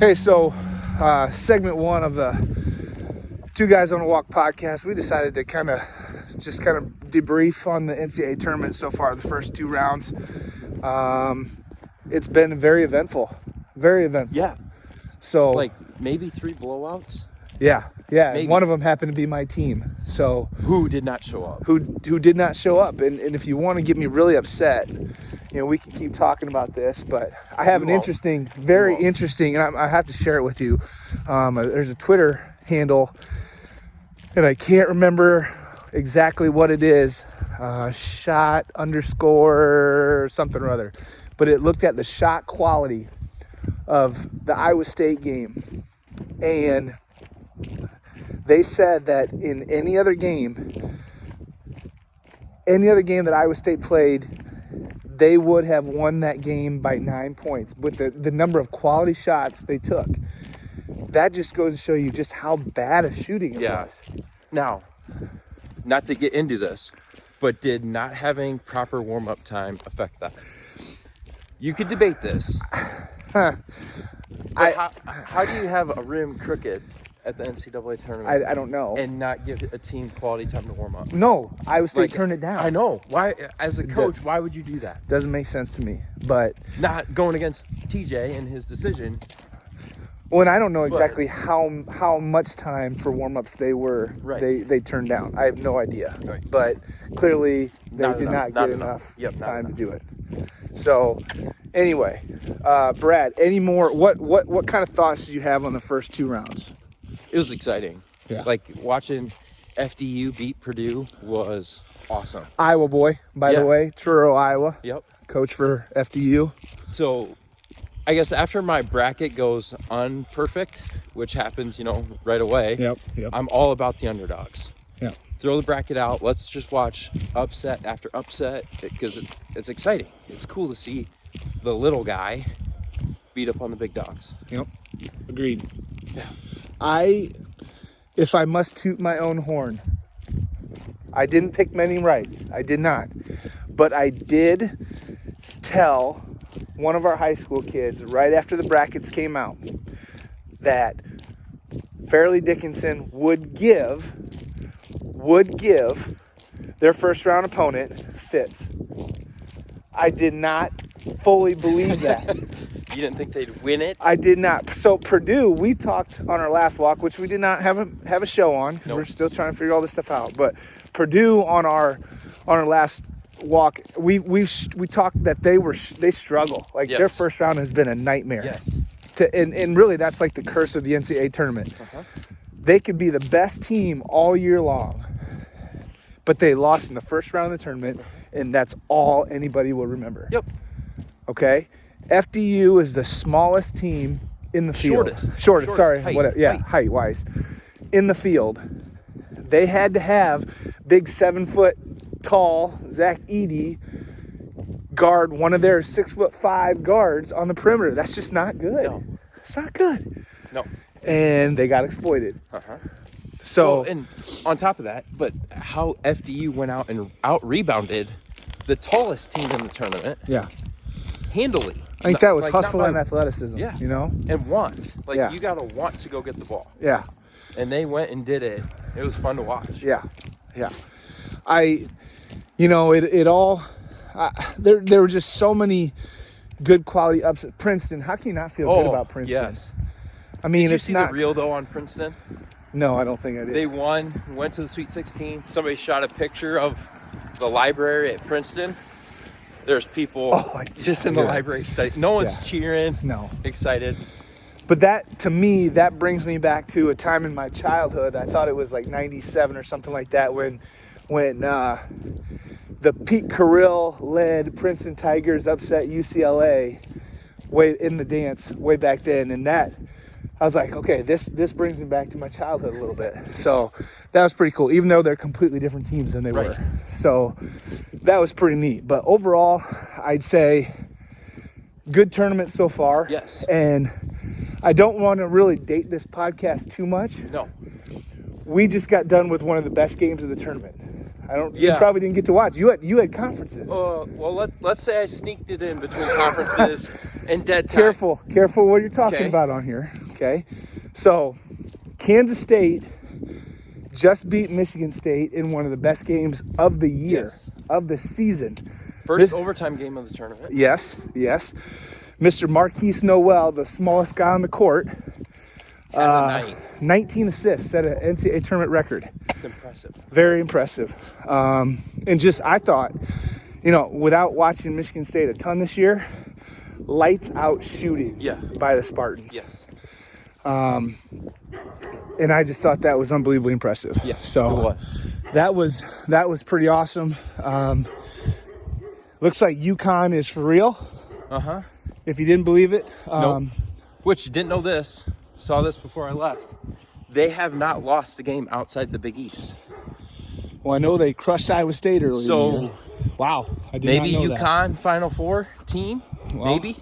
Hey, so segment one of the Two Guys on a Walk podcast, we decided to kind of debrief on the NCAA tournament so far, the first two rounds. It's been very eventful. Yeah. So like maybe 3 blowouts. Yeah. Maybe. One of them happened to be my team. So Who did not show up? Who did not show up. And if you want to get me really upset, we can keep talking about this, but I have very interesting, and I have to share it with you. There's a Twitter handle, and I can't remember exactly what it is, shot _ something or other, but it looked at the shot quality of the Iowa State game, and they said that in any other game that Iowa State played, they would have won that game by 9 points with the number of quality shots they took. That just goes to show you just how bad a shooting it was. Now, not to get into this, but did not having proper warm-up time affect that? You could debate this. How do you have a rim crooked at the NCAA tournament? I don't know. And not give a team quality time to warm up? No, Iowa State turned it down. I know. Why, as a coach, why would you do that? Doesn't make sense to me. But not going against TJ and his decision. Well, and I don't know exactly how much time for warm-ups they were. Right. They turned down. I have no idea. Right. But clearly they did not get enough time to do it. So anyway, Brad, any more? What kind of thoughts did you have on the first two rounds? It was exciting. Yeah. Like watching FDU beat Purdue was awesome. Iowa boy, by the way, Truro, Iowa. Yep. Coach for FDU. So I guess after my bracket goes unperfect, which happens, right away. Yep. I'm all about the underdogs. Yep. Throw the bracket out. Let's just watch upset after upset because it's exciting. It's cool to see the little guy beat up on the big dogs. Yep. Agreed. Yeah. If I must toot my own horn, I didn't pick many right. I did not. But I did tell one of our high school kids right after the brackets came out that Fairleigh Dickinson would give their first round opponent fits. I did not fully believe that. You didn't think they'd win it? I did not. So Purdue, we talked on our last walk, which we did not have a show on because we're still trying to figure all this stuff out. But Purdue on our last walk, we talked that they struggle. Like their first round has been a nightmare. Yes. And really that's like the curse of the NCAA tournament. Uh-huh. They could be the best team all year long, but they lost in the first round of the tournament, and that's all anybody will remember. Yep. Okay? FDU is the smallest team in the field. Shortest, sorry. Height-wise. In the field. They had to have big 7-foot-tall Zach Edey guard one of their 6'5" guards on the perimeter. That's just not good. No. It's not good. No. And they got exploited. Uh-huh. So, and on top of that, but how FDU went out and out-rebounded the tallest team in the tournament. Yeah. Handily. I think that was hustle and athleticism, Yeah. And want. You got to want to go get the ball. Yeah. And they went and did it. It was fun to watch. Yeah. There were just so many good quality upsets. Princeton, how can you not feel good about Princeton? Yes. I mean, did you it's see not the reel, though, on Princeton? No, I don't think I did. They won, went to the Sweet 16. Somebody shot a picture of the library at Princeton. There's people just in the library studying. No one's cheering. No. Excited. But that, to me, that brings me back to a time in my childhood. I thought it was like 97 or something like that when the Pete Carrill-led Princeton Tigers upset UCLA way in the dance way back then. And that, I was like, okay, this brings me back to my childhood a little bit. So that was pretty cool, even though they're completely different teams than they were. So that was pretty neat. But overall, I'd say good tournament so far. Yes. And I don't want to really date this podcast too much. No. We just got done with one of the best games of the tournament. You probably didn't get to watch. You had conferences. Well, let's say I sneaked it in between conferences and dead time. Careful what you're talking about on here. Okay, so Kansas State just beat Michigan State in one of the best games of the year, of the season. First overtime game of the tournament. Yes. Mr. Marquise Noel, the smallest guy on the court, 19 assists, set an NCAA tournament record. It's impressive. Very impressive. And just, I thought, without watching Michigan State a ton this year, lights out shooting by the Spartans. Yes. And I just thought that was unbelievably impressive. Yes, so it was. that was pretty awesome. Looks like UConn is for real. If you didn't believe it. Nope. Which, didn't know this. Saw this before I left. They have not lost a game outside the Big East. Well, I know they crushed Iowa State earlier. So, wow, I did maybe not know UConn Final Four team. Well, maybe.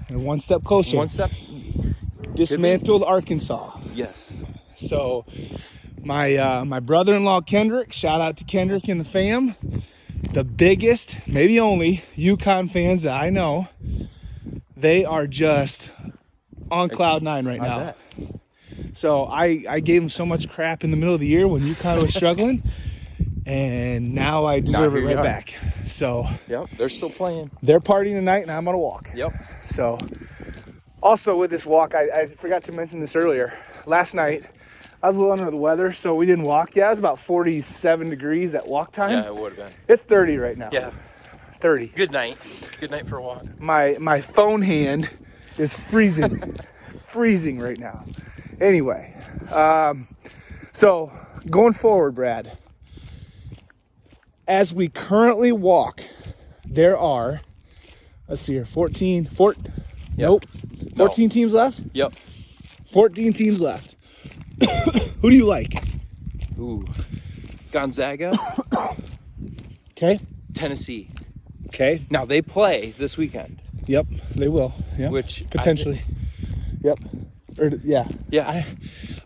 And one step closer. One step. Dismantled Arkansas. Yes. So, my brother-in-law Kendrick, shout out to Kendrick and the fam, the biggest, maybe only, UConn fans that I know. They are just on cloud nine right now. Bet. So I gave them so much crap in the middle of the year when UConn was struggling, and now I deserve it right back. So they're still playing. They're partying tonight, and I'm on a walk. So also with this walk, I forgot to mention this earlier. Last night, I was a little under the weather, so we didn't walk. Yeah, it was about 47 degrees at walk time. Yeah, it would have been. It's 30 right now. Yeah. 30. Good night for a walk. My phone hand is freezing. Freezing right now. Anyway, so going forward, Brad, as we currently walk, there are, let's see here, 14 teams left? Yep. 14 teams left. Who do you like? Ooh. Gonzaga. Okay. Tennessee. Okay. Now they play this weekend. Yep, they will. Yep. Which potentially. Yep. Or yeah. Yeah.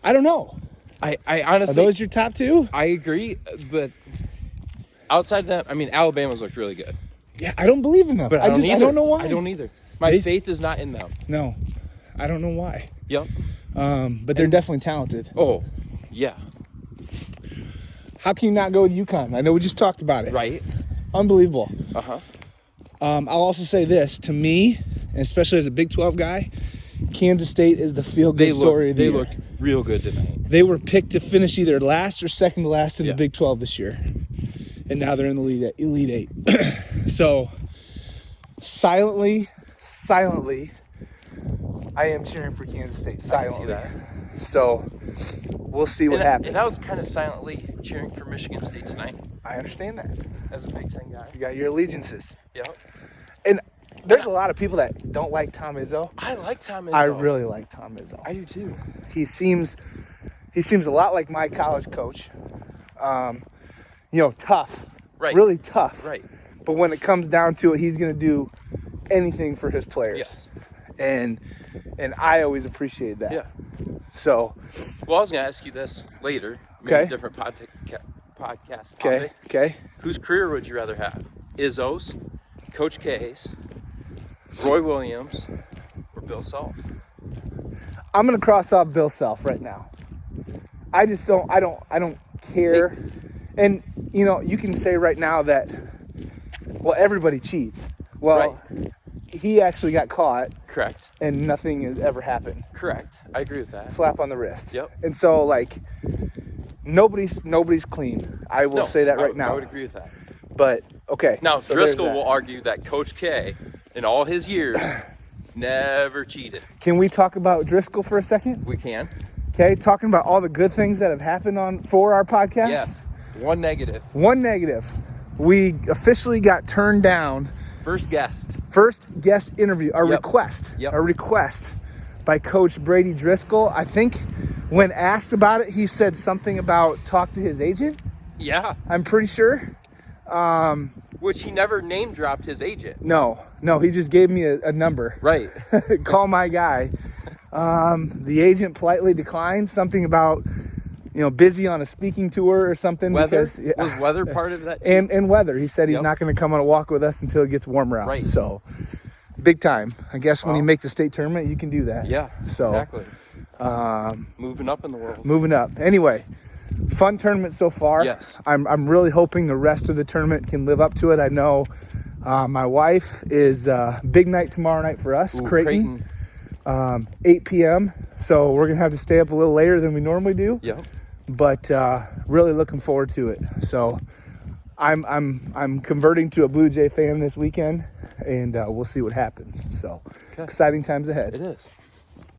I don't know. I honestly. Are those your top two? I agree, but outside of that, I mean, Alabama's looked really good. Yeah, I don't believe in them. But I don't know why. I don't either. My faith is not in them. No, I don't know why. Yep. But they're definitely talented. Oh, yeah. How can you not go with UConn? I know we just talked about it. Right. Unbelievable. I'll also say this, to me, and especially as a Big 12 guy, Kansas State is the feel-good story of the year. They look real good tonight. They were picked to finish either last or second to last in the Big 12 this year. And now they're in the Elite Eight. So, silently, I am cheering for Kansas State. Silently. I can see that. So, we'll see what happens. And I was kind of silently cheering for Michigan State tonight. I understand that. As a Big Ten guy. You got your allegiances. Yep. And there's a lot of people that don't like Tom Izzo. I like Tom Izzo. I really like Tom Izzo. I do too. He seems a lot like my college coach. Tough. Right. Really tough. Right. But when it comes down to it, he's going to do anything for his players. Yes. And I always appreciate that. Yeah. So. Well, I was going to ask you this later. Maybe a different podcast topic. Okay. Whose career would you rather have? Izzo's, Coach K's, Roy Williams, or Bill Self? I'm going to cross off Bill Self right now. I don't care. And, you can say right now that, well, everybody cheats. Well, he actually got caught. Correct. And nothing has ever happened. Correct. I agree with that. Slap on the wrist. Yep. And so, nobody's clean. I will say that right now. I would agree with that. But, okay. Now, so Driscoll will argue that Coach K, in all his years, never cheated. Can we talk about Driscoll for a second? We can. Okay, talking about all the good things that have happened for our podcast? Yes. One negative. We officially got turned down. First guest interview, a request by Coach Brady Driscoll. I think when asked about it, he said something about talk to his agent. Yeah. I'm pretty sure. Which he never name dropped his agent. No, he just gave me a number. Right. Call my guy. The agent politely declined something about, busy on a speaking tour or something. Weather? Because, yeah. Was weather part of that too? And weather. He said he's Yep. not going to come on a walk with us until it gets warmer out. Right. So big time. I guess when you Well, make the state tournament, you can do that. Yeah, So, exactly. Moving up in the world. Moving up. Anyway, fun tournament so far. Yes. I'm really hoping the rest of the tournament can live up to it. I know my wife is big night tomorrow night for us, Ooh, Creighton. 8 p.m. So we're gonna have to stay up a little later than we normally do. Yep. But really looking forward to it. So I'm converting to a Blue Jay fan this weekend, and we'll see what happens. So Okay. exciting times ahead. It is.